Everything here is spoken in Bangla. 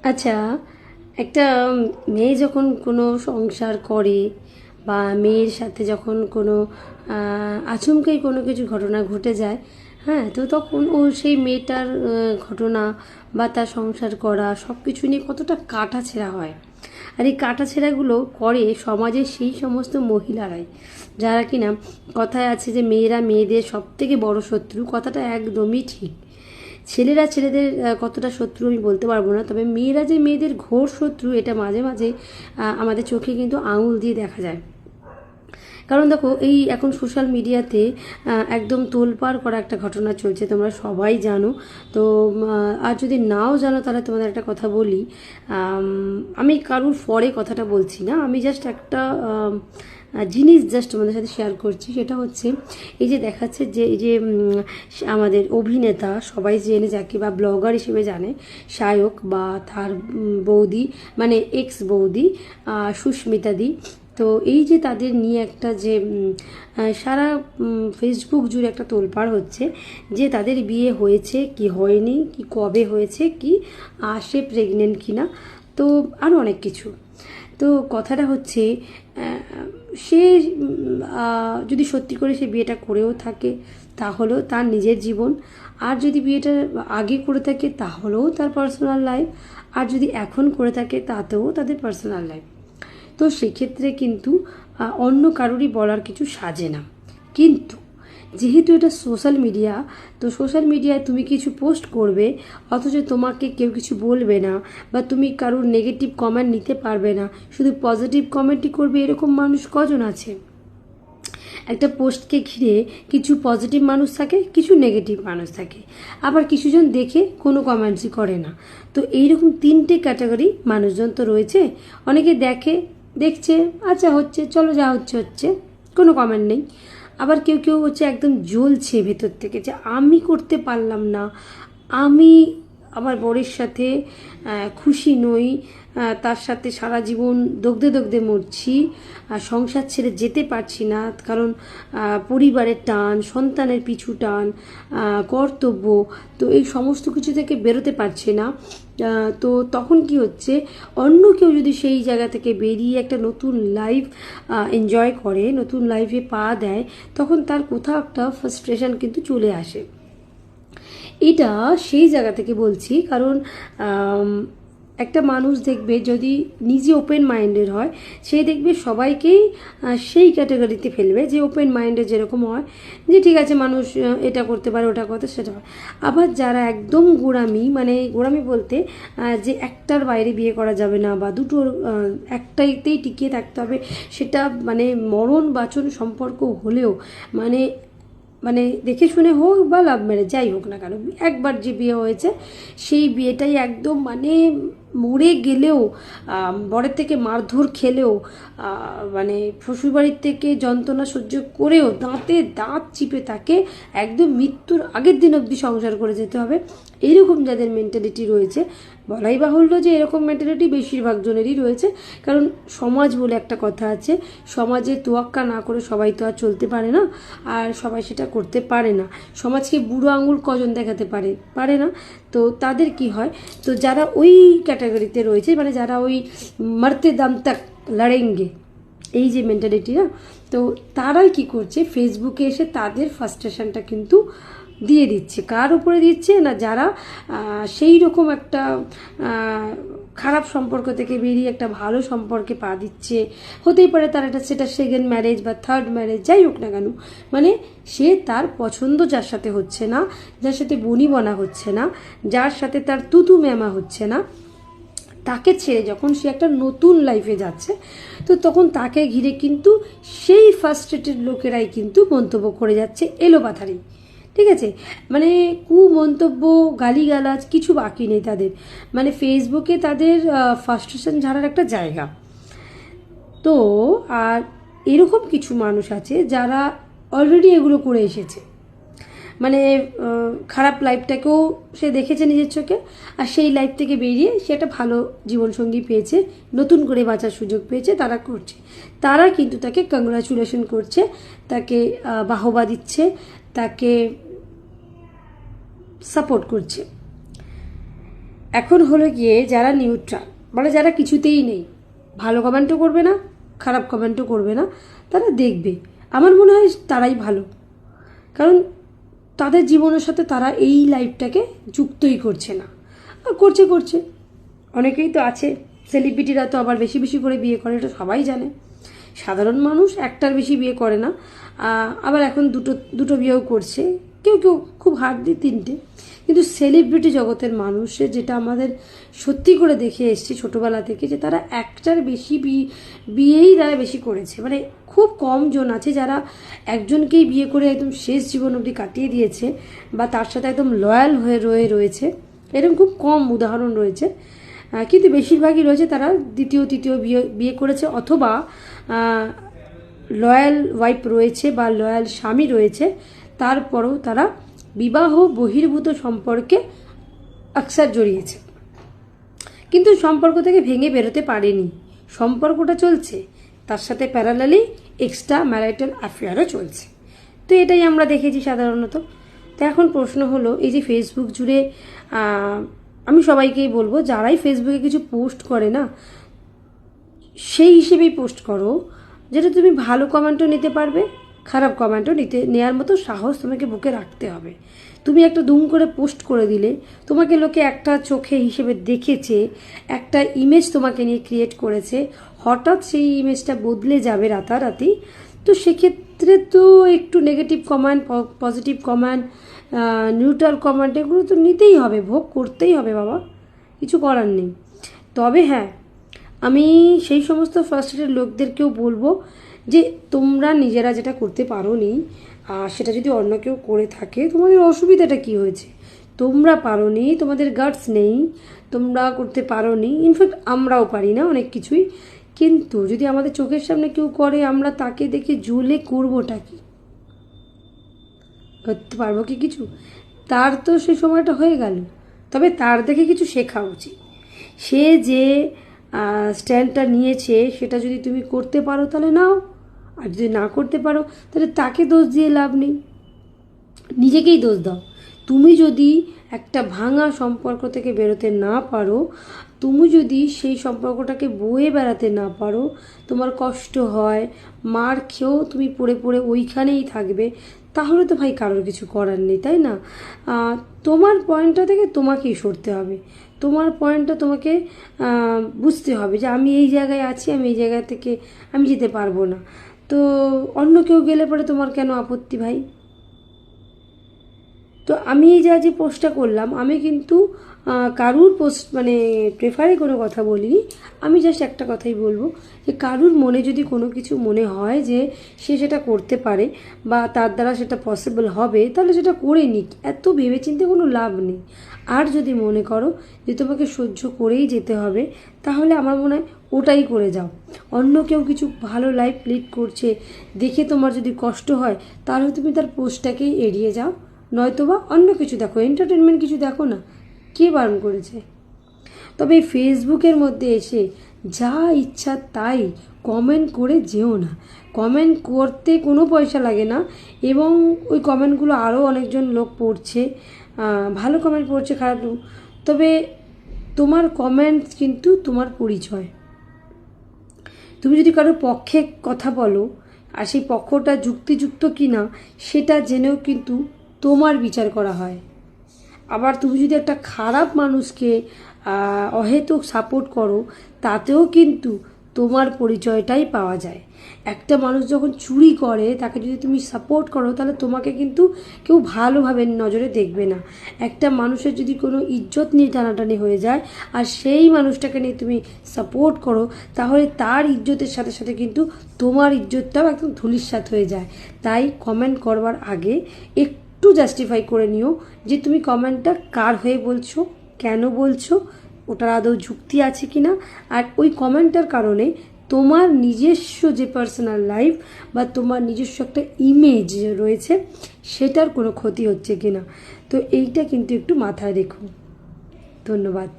আচ্ছা, একটা মেয়ে যখন কোনো সংসার করে বা মেয়ের সাথে যখন কোনো আচমকাই কোনো কিছু ঘটনা ঘটে যায়, হ্যাঁ, তো তখন ও সেই মেয়েটার ঘটনা বা তার সংসার করা সব কিছু নিয়ে কতটা কাটাছেঁড়া হয়। আর এই কাটাছেঁড়াগুলো করে সমাজের সেই সমস্ত মহিলারাই, যারা কিনা, কথায় আছে যে মেয়েরা মেয়েদের সব থেকে বড় শত্রু, কথাটা একদমই ঠিক। ছেলেরা ছেলেদের কতটা শত্রু আমি বলতে পারবো না, তবে মেয়েরা যে মেয়েদের ঘোর শত্রু এটা মাঝে মাঝে আমাদের চোখে কিন্তু আঙুল দিয়ে দেখা যায়। কারণ দেখো, এই এখন সোশ্যাল মিডিয়াতে একদম তোলপাড় করা একটা ঘটনা চলছে, তোমরা সবাই জানো। তো আর যদি নাও জানো তাহলে তোমাদের একটা কথা বলি। আমি কারুর ফরে কথাটা বলছি না, আমি জাস্ট একটা জিনিস জাস্ট তোমাদের সাথে শেয়ার করছি। সেটা হচ্ছে এই যে দেখাচ্ছে যে এই যে আমাদের অভিনেতা সবাই জেনে যাকে বা ব্লগার হিসেবে জানে, শায়ক বা তার বৌদি, মানে এক্স বৌদি সুস্মিতা দি। তো এই যে তাদের নিয়ে একটা যে সারা ফেসবুক জুড়ে একটা তোলপাড় হচ্ছে যে তাদের বিয়ে হয়েছে কি হয়নি, কি কবে হয়েছে, কি সে প্রেগনেন্ট কিনা, তো আরও অনেক কিছু। তো কথাটা হচ্ছে সে যদি সত্যি করে সে বিয়েটা করেও থাকে তাহলেও তার নিজের জীবন, আর যদি বিয়েটা আগে করে থাকে তাহলেও তার পার্সোনাল লাইফ, আর যদি এখন করে থাকে তাতেও তাদের পার্সোনাল লাইফ। তো সেক্ষেত্রে কিন্তু অন্য কারোরই বলার কিছু সাজে না। কিন্তু যেহেতু এটা সোশ্যাল মিডিয়া, তো সোশ্যাল মিডিয়ায় তুমি কিছু পোস্ট করবে অথচ তোমাকে কেউ কিছু বলবে না, বা তুমি কারোর নেগেটিভ কমেন্ট নিতে পারবে না, শুধু পজিটিভ কমেন্টই করবে, এরকম মানুষ কজন আছে? একটা পোস্টকে ঘিরে কিছু পজিটিভ মানুষ থাকে, কিছু নেগেটিভ মানুষ থাকে, আবার কিছুজন দেখে কোনো কমেন্টসই করে না। তো এইরকম তিনটে ক্যাটাগরি মানুষজন তো রয়েছে। অনেকে দেখে, দেখছে, আচ্ছা হচ্ছে, চলো যা হচ্ছে হচ্ছে, কোনো কমেন্ট নেই। আবার কেউ কেউ হচ্ছে একদম জ্বলছে ভেতর থেকে যে আমি করতে পারলাম না, আমি আমার বরের সাথে খুশি নই, তার সাথে সারা জীবন দগ্ধে দগ্ধে মরছি, সংসার ছেড়ে যেতে পারছি না, কারণ পরিবারের টান, সন্তানের পিছু টান, কর্তব্য, তো এই সমস্ত কিছু থেকে বেরোতে পারছে না। তো তখন কি হচ্ছে, অন্য কেউ যদি সেই জায়গা থেকে বেরিয়ে একটা নতুন লাইফ এনজয় করে, নতুন লাইফে পা দেয়, তখন তার কোথাও একটা ফ্রাস্ট্রেশন কিন্তু চলে আসে। এটা সেই জায়গা থেকে বলছি, কারণ একটা মানুষ দেখবে যদি নিজে ওপেন মাইন্ডেড হয়, সে দেখবে সবাইকেই সেই ক্যাটাগরিতে ফেলবে, যে ওপেন মাইন্ডেড যেরকম হয়, যে ঠিক আছে মানুষ এটা করতে পারে, ওটা করতে, সেটা হয়। আবার যারা একদম গোড়ামি, মানে গোড়ামি বলতে যে একটার বাইরে বিয়ে করা যাবে না, বা দুটোর একটাইতেই টিকিয়ে থাকতে হবে, সেটা মানে মরণ বাচন সম্পর্ক হলেও, মানে মানে দেখে শুনে হোক বা লাভ ম্যারেজ যাই হোক না কেন, একবার যে বিয়ে হয়েছে সেই বিয়েটাই একদম মানে মরে গেলেও, বরের থেকে মারধর খেলেও, মানে শ্বশুরবাড়ির থেকে যন্ত্রণা সহ্য করেও দাঁতে দাঁত চিপে তাকে একদম মৃত্যুর আগের দিন অবধি সংসার করে যেতে হবে। এইরকম যাদের মেন্টালিটি রয়েছে, বলাই বাহুল্য যে এরকম মেন্টালিটি বেশিরভাগ জনেরই রয়েছে। কারণ সমাজ বলে একটা কথা আছে, সমাজে তোয়াক্কা না করে সবাই তো আর চলতে পারে না, আর সবাই সেটা করতে পারে না। সমাজকে বুড়ো আঙুল কজন দেখাতে পারে? পারে না। তো তাদের কি হয়, তো যারা ওই ক্যাটাগরিতে রয়েছে, মানে যারা ওই মারতে দাম তাক লড়েঙ্গে, এই যে মেন্টালিটি না, তো তারাই কি করছে, ফেসবুকে এসে তাদের ফ্রাস্ট্রেশনটা কিন্তু দিয়ে দিচ্ছে। কার উপরে দিচ্ছে না, যারা সেই রকম একটা খারাপ সম্পর্ক থেকে বেরিয়ে একটা ভালো সম্পর্কে পা দিচ্ছে, হতেই পারে তার একটা, সেটা সেকেন্ড ম্যারেজ বা থার্ড ম্যারেজ যাই হোক না কেন, মানে সে তার পছন্দ যার সাথে হচ্ছে না, যার সাথে বনিবনা হচ্ছে না, যার সাথে তার তুতু ম্যামা হচ্ছে না, তাকে ছেড়ে যখন সে একটা নতুন লাইফে যাচ্ছে, তো তখন তাকে ঘিরে কিন্তু সেই ফার্স্ট্রেটেড লোকেরাই কিন্তু মন্তব্য করে যাচ্ছে এলোপাথারি। ঠিক আছে, মানে কুমন্তব্য, গালিগালাজ কিছু বাকি নেই তাদের, মানে ফেসবুকে তাদের ফার্স্ট্রেশন ঝাড়ার একটা জায়গা। তো আর এরকম কিছু মানুষ আছে যারা অলরেডি এগুলো করে এসেছে, মানে খারাপ লাইফটাকেও সে দেখেছে নিজের চোখে, আর সেই লাইফ থেকে বেরিয়ে সে একটা ভালো জীবনসঙ্গী পেয়েছে, নতুন করে বাঁচার সুযোগ পেয়েছে, তারা করছে। তারা কিন্তু তাকে কংগ্রাচুলেশন করছে, তাকে বাহবা দিচ্ছে, তাকে সাপোর্ট করছে। এখন হলো গিয়ে যারা নিউট্রাল, মানে যারা কিছুতেই নেই, ভালো কমেন্টও করবে না, খারাপ কমেন্টও করবে না, তারা দেখবে, আমার মনে হয় তারাই ভালো। কারণ তাদের জীবনের সাথে তারা এই লাইফটাকে যুক্তই করছে না, আর করছে অনেকেই তো আছে, সেলিব্রিটিরা তো আবার বেশি বেশি করে বিয়ে করে, এটা সবাই জানে। সাধারণ মানুষ একটার বেশি বিয়ে করে না, আবার এখন দুটো বিয়েও করছে, কেউ কেউ খুব হার দিয়ে 3টে। কিন্তু সেলিব্রিটি জগতের মানুষের যেটা আমাদের সত্যি করে দেখে এসছি ছোটোবেলা থেকে, যে তারা একটার বেশি বিয়েই তারা বেশি করেছে। মানে খুব কম জন আছে যারা একজনকেই বিয়ে করে একদম শেষ জীবন অবধি কাটিয়ে দিয়েছে বা তার সাথে একদম লয়াল হয়ে রয়েছে, এরকম খুব কম উদাহরণ রয়েছে। কিন্তু বেশিরভাগই রয়েছে তারা দ্বিতীয় তৃতীয় বিয়ে করেছে, অথবা লয়াল ওয়াইফ রয়েছে বা লয়াল স্বামী রয়েছে, তারপরেও তারা বিবাহ বহির্ভূত সম্পর্কে আকসার জড়িয়েছে, কিন্তু সম্পর্ক থেকে ভেঙে বেরোতে পারেনি। সম্পর্কটা চলছে, তার সাথে প্যারালালি এক্সট্রা ম্যারিটাল অ্যাফেয়ারও চলছে। তো এটাই আমরা দেখেছি সাধারণত। তো এখন প্রশ্ন হলো, এই যে ফেসবুক জুড়ে, আমি সবাইকেই বলবো যারাই ফেসবুকে কিছু পোস্ট করে না, সেই হিসেবেই পোস্ট করো যেটা তুমি ভালো কমেন্টও নিতে পারবে, খারাপ কমেন্টও নেওয়ার মতো সাহস তোমাকে বুকে রাখতে হবে। তুমি একটা দুম করে পোস্ট করে দিলে, তোমাকে লোকে একটা চোখে হিসেবে দেখেছে, একটা ইমেজ তোমাকে নিয়ে ক্রিয়েট করেছে, হঠাৎ সেই ইমেজটা বদলে যাবে রাতারাতি। তো সেক্ষেত্রে তো একটু negative comment, positive comment, neutral comment, এগুলো তো নিতেই হবে, ভোগ করতেই হবে বাবা, কিছু করার নেই। তবে হ্যাঁ, আমি সেই সমস্ত ফ্রাস্ট্রেটেড লোকদেরকেও বলবো যে তোমরা নিজেরা যেটা করতে পারো নি, সেটা যদি অন্য কেউ করে থাকে, তোমাদের অসুবিধাটা কি হয়েছে? তোমরা পারো নি, তোমাদের গাটস নেই, তোমরা করতে পারো নি। ইনফ্যাক্ট আমরাও পারি না অনেক কিছুই, কিন্তু যদি আমাদের চোখের সামনে কেউ করে, আমরা তাকে দেখে জ্বলে করবোটা কি? করতে পারবো কি কিছু? তার তো সেই সময়টা হয়ে গেল। তবে তার দেখে কিছু শেখা উচিত। সে যে স্ট্যান্ডটা নিয়েছে সেটা যদি তুমি করতে পারো তাহলে নাও, আর যদি না করতে পারো তাহলে তাকে দোষ দিয়ে লাভ নেই, নিজেকেই দোষ দাও। তুমি যদি একটা ভাঙা সম্পর্ক থেকে বেরোতে না পারো, তুমি যদি সেই সম্পর্কটাকে বয়ে বেড়াতে না পারো, তোমার কষ্ট হয়, মার খেয়েও তুমি পড়ে পড়ে ওইখানেই থাকবে, তাহলে তো ভাই কারোর কিছু করার নেই, তাই না? তোমার পয়েন্টটা থেকে তোমাকেই সরতে হবে, তোমার পয়েন্টটা তোমাকে বুঝতে হবে যে আমি এই জায়গায় আছি, আমি এই জায়গা থেকে আমি যেতে পারবো না। তো অন্য কেউ গেলে পরে তোমার কেন আপত্তি ভাই? তো আমি এই যে পোস্টটা করলাম, আমি কিন্তু কারুর পোস্ট মানে প্রেফারে কোনো কথা বলিনি। আমি জাস্ট একটা কথাই বলবো যে কারুর মনে যদি কোনো কিছু মনে হয় যে সে সেটা করতে পারে বা তার দ্বারা সেটা পসিবল হবে, তাহলে সেটা করে নিক, এত ভেবেচিন্তে কোনো লাভ নেই। আর যদি মনে করো যে তোমাকে সহ্য করেই যেতে হবে, তাহলে আমার মনে হয় ওটাই করে যাও। অন্য কেউ কিছু ভালো লাইফ লিড করছে দেখে তোমার যদি কষ্ট হয়, তাহলে তুমি তার পোস্টটাকেই এড়িয়ে যাও, নয়তোবা অন্য কিছু দেখো, এন্টারটেনমেন্ট কিছু দেখো না, কে বারণ করেছে? তবে এই ফেসবুকের মধ্যে এসে যা ইচ্ছা তাই কমেন্ট করে যেও না। কমেন্ট করতে কোনো পয়সা লাগে না, এবং ওই কমেন্টগুলো আরও অনেকজন লোক পড়ছে, ভালো কমেন্ট পড়ছে, খারাপ। তবে তোমার কমেন্ট কিন্তু তোমার পরিচয়। তুমি যদি কারোর পক্ষে কথা বলো, আর সেই পক্ষটা যুক্তিযুক্ত কি না সেটা জেনেও কিন্তু তোমার বিচার করা হয়। আবার তুমি যদি একটা খারাপ মানুষকে অহেতুক সাপোর্ট করো, তাতেও কিন্তু তোমার পরিচয়টাই পাওয়া যায়। একটা মানুষ যখন চুরি করে, তাকে যদি তুমি সাপোর্ট করো, তাহলে তোমাকে কিন্তু কেউ ভালোভাবে নজরে দেখবে না। একটা মানুষের যদি কোনো ইজ্জত নিয়ে টানাটানি হয়ে যায়, আর সেই মানুষটাকে নিয়ে তুমি সাপোর্ট করো, তাহলে তার ইজ্জতের সাথে সাথে কিন্তু তোমার ইজ্জতটাও একদম ধূলিসাৎ হয়ে যায়। তাই কমেন্ট করবার আগে একটু জাস্টিফাই করে নিও যে তুমি কমেন্টটা কার হয়ে বলছো, কেন বলছো, ওটার আদৌ যুক্তি আছে কি না, আর ওই কমেন্টটার কারণে তোমার নিজস্ব যে পার্সোনাল লাইফ বা তোমার নিজস্ব একটা ইমেজ রয়েছে সেটার কোনো ক্ষতি হচ্ছে কি না। তো এইটা কিন্তু একটু মাথায় রেখো। ধন্যবাদ।